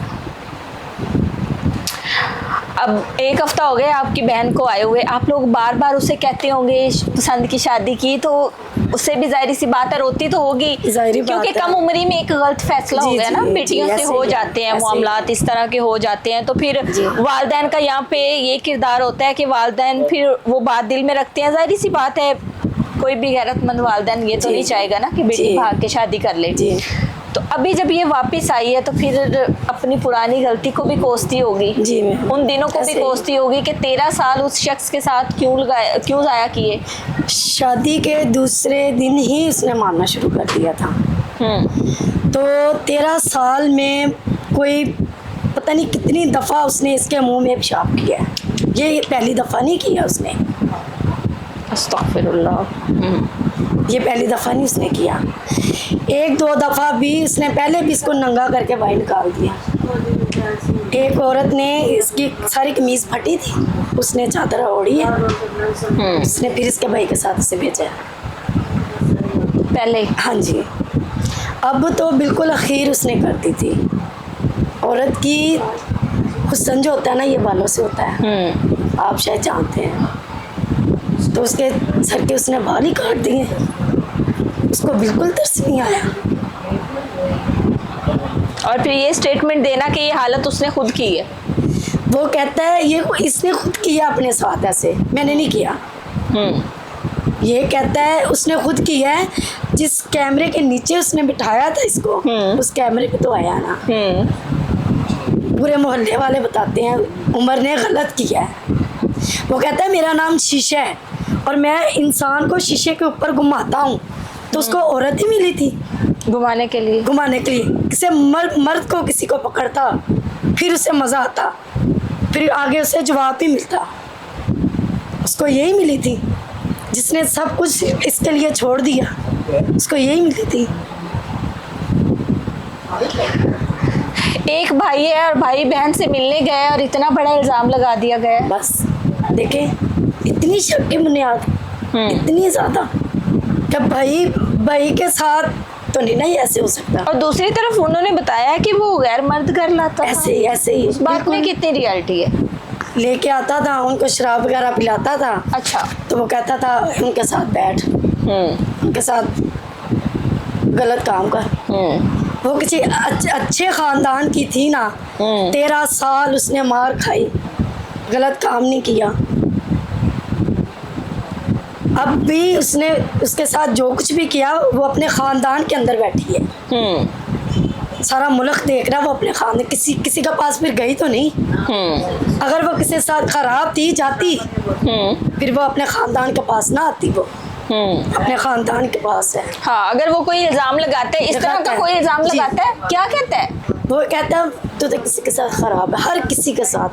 A: अब 1 हफ्ता हो गया आपकी बहन को आए हुए। आप लोग बार बार उसे कहते होंगे पसंद की शादी की, तो उससे भी जाहिर सी बात है रोती तो होगी,
B: जाहिर बात
A: क्योंकि
B: है।
A: कम उम्र में एक गलत फैसला हो
B: जी,
A: गया ना,
B: जी,
A: बेटियों
B: जी,
A: से
B: ऐसे
A: हो
B: ही,
A: जाते हैं
B: ऐसे ही।
A: मामलात इस तरह के हो जाते हैं। तो फिर वालिदैन का यहाँ पे ये किरदार होता है कि वालिदैन फिर वो बात दिल में रखते हैं। जाहिर सी बात है, कोई भी गैरतमंद वालिदैन ये तो
B: जी,
A: नहीं चाहेगा ना कि बेटी
B: जी।
A: भाग के शादी कर ले।
B: जी।
A: तो अभी जब ये वापस आई है तो फिर अपनी पुरानी गलती को भी कोसती होगी।
B: जी, मैं
A: उन दिनों को भी
B: ऐसे ही।
A: कोसती होगी कि 13 साल उस शख्स के साथ क्यों ज़ाया किए।
B: शादी के दूसरे दिन ही उसने मारना शुरू कर दिया था। तो 13 साल में कोई पता नहीं कितनी दफ़ा उसने इसके मुंह में पेशाब किया है। ये पहली दफ़ा नहीं किया उसने,
A: अस्तगफिरुल्लाह।
B: ये पहली दफ़ा नहीं उसने किया। 1-2 दफ़ा भी उसने पहले भी इसको नंगा करके बाहर निकाल दिया। एक औरत ने इसकी सारी कमीज़ फटी थी, उसने चादर ओढ़ी है, उसने फिर इसके भाई के साथ उसे भेजा।
A: पहले
B: हाँ जी। अब तो बिल्कुल आखिर उसने कर दी थी। औरत की हुस्न जो होता है ना, ये बालों से होता है, आप शायद जानते हैं। तो उसके सर के उसने बाल ही काट दिए, उसको बिल्कुल तरस नहीं आया।
A: और फिर ये स्टेटमेंट देना कि ये हालत उसने खुद की है।
B: वो कहता है ये इसने खुद किया अपने साथ, ऐसे मैंने नहीं किया। ये कहता है उसने खुद किया है। जिस कैमरे के नीचे उसने बिठाया था इसको, उस कैमरे पे तो आया ना। पूरे मोहल्ले वाले बताते हैं उमर ने गलत किया है। वो कहता है मेरा नाम शीशा है और मैं इंसान को शीशे के ऊपर घुमाता हूँ, तो उसको औरत ही मिली थी।
A: घुमाने के लिए।
D: घुमाने के लिए। किसी मर्द को किसी को पकड़ता, फिर उसे मज़ा आता, फिर आगे उसे जवाब भी मिलता। उसको यही मिली थी, जिसने सब कुछ इसके लिए छोड़ दिया, उसको यही मिली थी।
A: एक भाई है और भाई बहन से मिलने गए और इतना बड़ा इल्जाम लगा दिया गया।
D: बस देखें, इतनी शक की बुनियाद, इतनी ज़्यादा कि भाई के साथ तो नहीं ना ये ऐसे हो सकता।
A: और दूसरी तरफ उन्होंने बताया कि वो गैर मर्द घर लाता था।
D: ऐसे ही
A: उस बात में कितनी रियलिटी है?
D: लेके आता था, उनको शराब वगैरह पिलाता था।
A: अच्छा।
D: तो वो कहता था उनके साथ बैठ, उनके साथ गलत काम कर। वो किसी अच्छे खानदान की थी ना, 13 साल उसने मार खाई, गलत काम नहीं किया। अब भी उसने उसके साथ जो कुछ भी किया वो अपने खानदान के अंदर बैठी है। सारा मुल्क देख रहा, वो अपने खानदान, किसी के पास फिर गई तो नहीं। अगर वो किसी के साथ खराब थी जाती, फिर वो अपने खानदान के पास ना आती। वो अपने खानदान के पास है।
A: हाँ, अगर वो कोई इल्जाम लगाते हैं, इस तरह का कोई इल्जाम लगाता है, क्या कहता है?
D: वो कहता है तो किसी के साथ खराब है, हर किसी के साथ,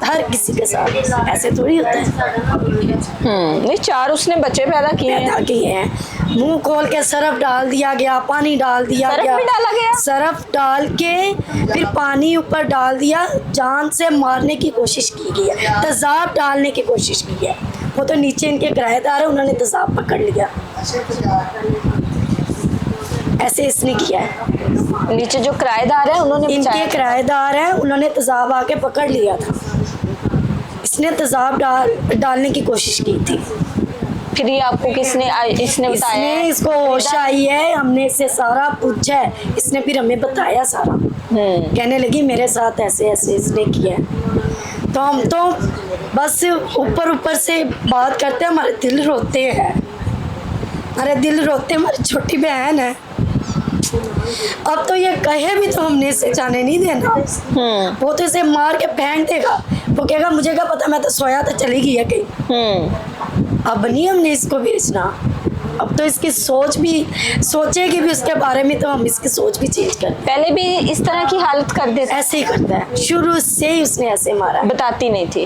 D: ऐसे थोड़ी होता है।
A: नहीं, 4 उसने बच्चे पैदा किए
D: हैं। मुंह खोल के सरफ डाल दिया गया, पानी डाल दिया
A: सरफ
D: गया,
A: भी डाला गया?
D: सरफ डाल के फिर पानी ऊपर डाल दिया, जान से मारने की कोशिश की गई है, तेजाब डालने की कोशिश की है। वो तो नीचे इनके किराएदार है, उन्होंने तेजाब पकड़ लिया, ऐसे इसने किया है।
A: नीचे जो किराएदार है उन्होंने
D: इनके किराएदार हैं, उन्होंने तेजाब आके पकड़ लिया था। इसने तेजाब डालने की कोशिश की थी।
A: फिर ये आपको इसने बताया?
D: इसको होश आई है, हमने इससे सारा पूछा है, इसने फिर हमें बताया सारा। कहने लगी मेरे साथ ऐसे इसने किया है। तो हम तो बस ऊपर से बात करते हैं, हमारे दिल रोते हैं, हमारी छोटी बहन है। अब तो ये कहे भी तो हमने इसे जाने नहीं देना। वो तो इसे मार के फेंक देगा, वो कहेगा मुझे क्या पता, मैं तो सोया तो चली गई है कहीं। अब नहीं हमने इसको भेजना, अब तो इसकी सोचेगी भी उसके बारे में, तो हम इसकी सोच भी चेंज कर।
A: पहले भी इस तरह की हालत कर देता?
D: ऐसे ही करता है, शुरू से ही उसने ऐसे मारा।
A: बताती नहीं थी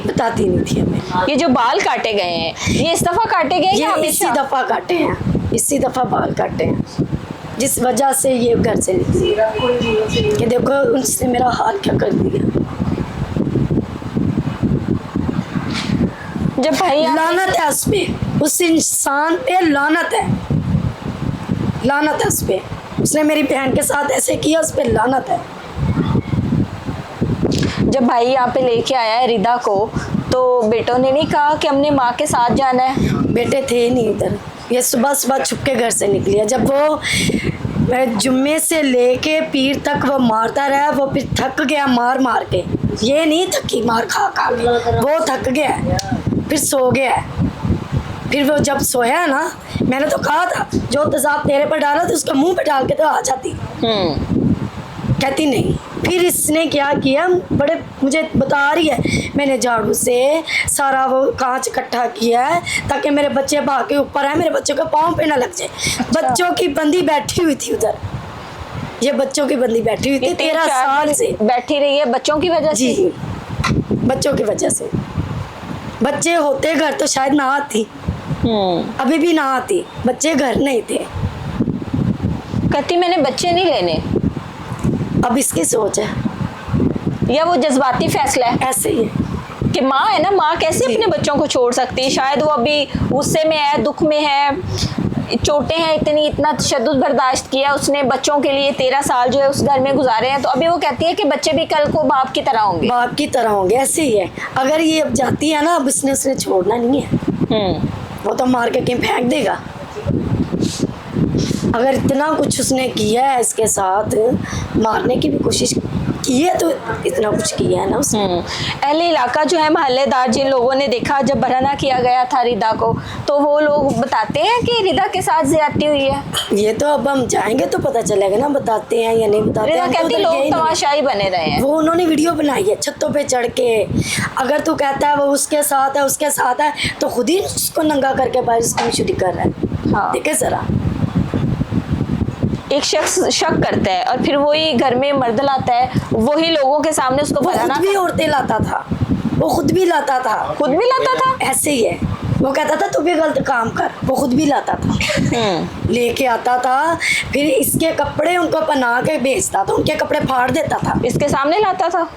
A: हमें। ये जो बाल काटे गए हैं, ये इस दफा काटे गए या
D: इसी दफा काटे हैं, इसी दफा बाल काटे हैं, जिस वजह से ये घर से निकली। कि देखो उसने मेरा हाल क्या कर दिया।
A: जब भाई
D: लानत है उस पे, उस इंसान पे लानत है उस पे। उसने मेरी बहन के साथ ऐसे किया, उस पे लानत है।
A: जब भाई यहाँ पे लेके आया है रिदा को, तो बेटों ने नहीं कहा कि हमने माँ के साथ जाना है?
D: बेटे थे नहीं इधर, ये सुबह छुप के घर से निकली है। जब वो जुम्मे से लेके पीर तक वो मारता रहा, वो फिर थक गया मार के। ये नहीं थकी मार खा के, वो थक गया, फिर सो गया। फिर वो जब सोया ना, मैंने तो कहा था जो तेजाब तेरे पर डाला तो उसका मुंह पे डाल के तो आ जाती। कहती नहीं। फिर इसने क्या किया, बड़े मुझे बता रही है, मैंने झाड़ू से सारा वो कांच इकट्ठा किया है ताकि मेरे बच्चे भाग के ऊपर आए, मेरे बच्चों के पाँव पे ना लग जाए। बच्चों की बंदी बैठी हुई थी उधर, ये बच्चों की बंदी बैठी हुई थी 13 साल से
A: बैठी रही है बच्चों की वजह से।
D: जी, बच्चों की वजह से। बच्चे होते घर तो शायद ना आती, अभी भी ना आती, बच्चे घर नहीं थे।
A: कहती मैंने बच्चे नहीं लेने।
D: अब इसकी सोच है
A: या वो जज्बाती फैसला है?
D: ऐसे ही है
A: कि माँ है ना, माँ कैसे अपने बच्चों को छोड़ सकती है? शायद वो अभी गुस्से में है, दुख में है, चोटें हैं, इतना तशद्दुद बर्दाश्त किया उसने बच्चों के लिए, 13 साल जो है उस घर में गुजारे हैं, तो अभी वो कहती है कि बच्चे भी कल को बाप की तरह होंगे। ऐसे ही है। अगर ये अब जाती है ना, अब उसने छोड़ना नहीं है, वो तो मार के कहीं फेंक देगा। अगर इतना कुछ उसने किया है इसके साथ, मारने की भी कोशिश की है, तो इतना कुछ किया है ना उसने। अहले इलाका जो है, मोहल्लेदार, जिन लोगों ने देखा जब बरहना किया गया था रिदा को, तो वो लोग बताते हैं कि रिदा के साथ ज्यादती हुई है।
D: ये तो अब हम जाएंगे तो पता चलेगा ना, बताते हैं या नहीं बताते।
A: रिदा कहती लोग तमाशाई बने रहे हैं।
D: वो उन्होंने वीडियो बनाई है छतों पे चढ़ के। अगर तू कहता है वो उसके साथ है तो खुद ही उसको नंगा करके बाहर इसको शूटिंग कर रहा है।
A: हाँ।
D: देखे जरा,
A: एक शख्स शक करता है और फिर वही घर में मर्द लाता है, वही लोगों के सामने उसको
D: वो
A: बताना,
D: खुद भी औरतें लाता था, वो खुद भी लाता था,
A: खुद भी लाता था।
D: ऐसे ही है। वो कहता था तू भी गलत काम कर, वो खुद भी लाता था, लेके आता था, फिर इसके कपड़े उनको पहना के बेचता था, उनके कपड़े फाड़ देता था,
A: इसके सामने लाता था,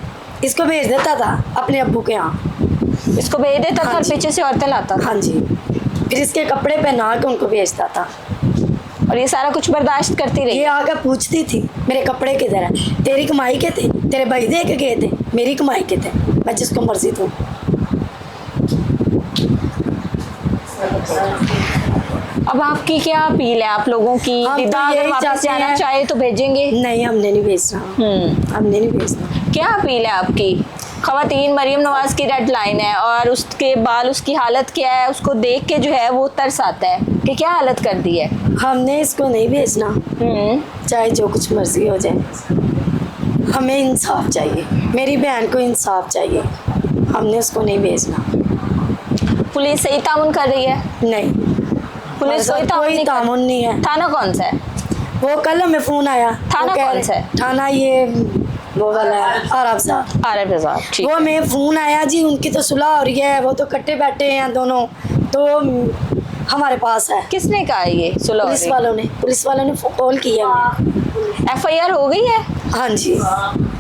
D: इसको भेज देता था अपने अब्बू के यहाँ।
A: इसको भेज देता था
D: हाँ
A: और
D: जी।
A: पीछे से औरतें लाता था,
D: हाँ जी, फिर इसके कपड़े पहना के उनको बेचता था।
A: और ये सारा कुछ बर्दाश्त करती रही।
D: ये आके पूछती थी मेरे कपड़े किधर है, तेरी कमाई के थे, तेरे भाई दे के गए थे, मेरी कमाई के थे, मैं जिसको मर्जी दूँ।
A: अब आपकी क्या अपील है आप लोगों की?
D: हम तो
A: रिदा अगर
D: यही
A: वापस
D: चाहते
A: जाना
D: हैं-
A: चाहे तो भेजेंगे?
D: नहीं, हमने नहीं बेचना, हमने नहीं बेचना।
A: क्या अपील है आपकी? खवातीन, मरियम नवाज की रेड लाइन है और उसके बाद उसकी हालत क्या है, उसको देख के जो है वो तरस आता है कि क्या हालत कर दी है।
D: हमने इसको नहीं बेचना, चाहे जो कुछ मर्जी हो जाए, हमें इंसाफ चाहिए, मेरी बहन को इंसाफ चाहिए, हमने उसको नहीं बेचना।
A: पुलिस सही तामुन कर रही है?
D: नहीं,
A: पुलिस
D: हमारे साथ कोई तामुन नहीं है।
A: थाना कौन सा है?
D: वो कल हमें फोन आया,
A: थाना
D: वो कह
A: कौन
D: रहे-
A: सा है?
D: थाना ये वो वाला है आरब साहब।
A: आरब रज़ा, ठीक।
D: वो हमें फोन आया जी, उनकी तो सुलह हो रही है, वो तो कट्टे बैठे हैं दोनों, तो हमारे पास है।
A: किसने कहा ये सुलह?
D: पुलिस वालों ने कॉल किया हमें।
A: FIR हो गई है?
D: हाँ जी,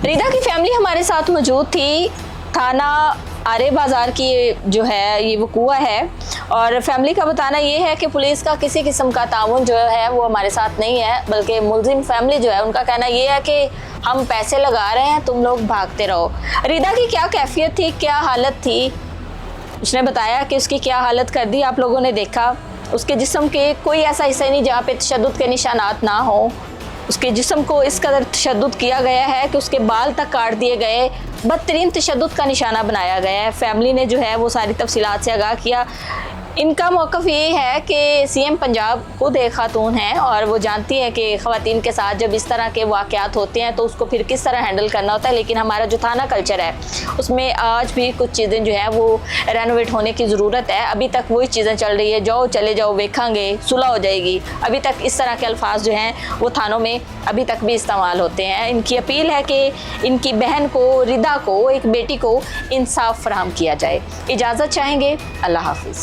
A: रिदा की फैमिली हमारे साथ मौजूद थी। थाना आरे बाज़ार की जो है ये वकूआ है और फैमिली का बताना ये है कि पुलिस का किसी किस्म का ताउन जो है वो हमारे साथ नहीं है, बल्कि मुलजिम फैमिली जो है उनका कहना ये है कि हम पैसे लगा रहे हैं, तुम लोग भागते रहो। रिदा की क्या कैफियत थी, क्या हालत थी, उसने बताया कि उसकी क्या हालत कर दी आप लोगों ने देखा। उसके जिस्म के कोई ऐसा हिस्सा नहीं जहाँ पे तशद्दुद के निशानात ना हो। उसके जिस्म को इस कदर तशद्दुद किया गया है कि उसके बाल तक काट दिए गए, बदतरीन तशद्दुद का निशाना बनाया गया है। फैमिली ने जो है वो सारी तफसीलात से आगाह किया। इनका मौक़िफ़ ये है कि CM पंजाब खुद एक खातून हैं और वो जानती है कि ख़वातीन के साथ जब इस तरह के वाक़यात होते हैं तो उसको फिर किस तरह हैंडल करना होता है। लेकिन हमारा जो थाना कल्चर है उसमें आज भी कुछ चीज़ें जो है वो रेनोवेट होने की ज़रूरत है। अभी तक वही चीज़ें चल रही है, जाओ चले जाओ, देखेंगे सुलह हो जाएगी। अभी तक इस तरह के अल्फाज जो हैं वो थानों में अभी तक भी इस्तेमाल होते हैं। इनकी अपील है कि इनकी बहन को, रिदा को, एक बेटी को इंसाफ फराहम किया जाए। इजाज़त चाहेंगे। अल्लाह हाफिज़।